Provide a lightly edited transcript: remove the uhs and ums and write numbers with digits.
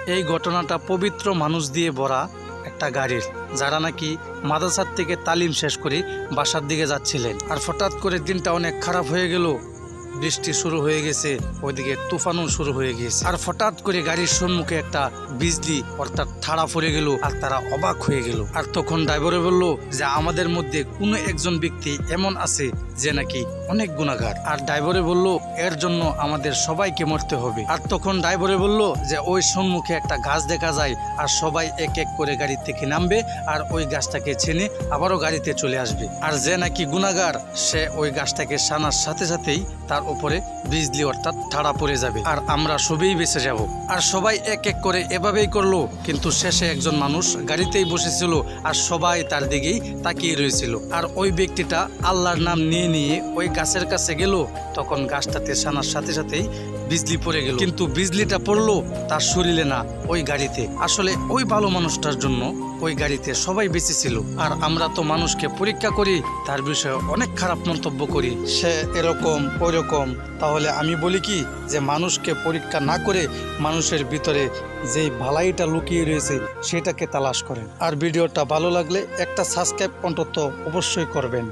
এই ঘটনাটা পবিত্র মানুষ দিয়ে ভরা একটা গাড়ির, যারা নাকি মাদ্রাসার থেকে তালিম শেষ করে বাসার দিকে যাচ্ছিলেন। আর হঠাৎ করে দিনটা অনেক খারাপ হয়ে গেল, বৃষ্টি শুরু হয়ে গেছে, ওইদিকে তুফানও শুরু হয়ে গেছে। আর হঠাৎ করে গাড়ির সম্মুখে একটা বিজলি অর্থাৎ ঠাড়া পড়ে গেল, আর তারা অবাক হয়ে গেল। আর তখন ড্রাইভারে বলল যে আমাদের মধ্যে কোনো একজন ব্যক্তি এমন আছে যে নাকি অনেক গুনাহগার, আর ড্রাইভারে বলল এর জন্য আমাদের সবাইকে মরতে হবে। আর তখন ড্রাইভারে বলল যে ওই সম্মুখে একটা গাছ দেখা যায়, আর সবাই এক এক করে গাড়ি থেকে নামবে, আর ওই গাছটাকে ছেনে আবারও গাড়িতে চলে আসবে। আর যে নাকি গুনাহগার সে ওই গাছটাকে সানার সাথে সাথেই তার উপরে বিজলি অর্থাৎ ঠাড়া পড়ে যাবে, আর আমরা সবাই বেঁচে যাব। আর সবাই এক এক করে এভাবেই করলো, কিন্তু শেষে একজন মানুষ গাড়িতেই বসেছিল আর সবাই তার দিকেই তাকিয়ে রয়েছিল। আর ওই ব্যক্তিটা আল্লাহর নাম নিয়ে নিয়ে ওই গাছের কাছে গেল, তখন গাছটাতে সানার সাথে সাথেই বিজলি পড়ে গেল, কিন্তু বিজলিটা পড়লো তার শরীরে না, ওই গাড়িতে। আসলে ওই ভালো মানুষটার জন্য ওই গাড়িতে সবাই বেঁচে ছিল। আর আমরা তো মানুষকে পরীক্ষা করি, তার বিষয়ে অনেক খারাপ মন্তব্য করি, সে এরকম ওইরকম। তাহলে আমি বলি কি যে মানুষকে পরীক্ষা না করে মানুষের ভিতরে যেই ভালাইটা লুকিয়ে রয়েছে সেটাকে তালাশ করেন। আর ভিডিওটা ভালো লাগলে একটা সাবস্ক্রাইব অন্তত অবশ্যই করবেন।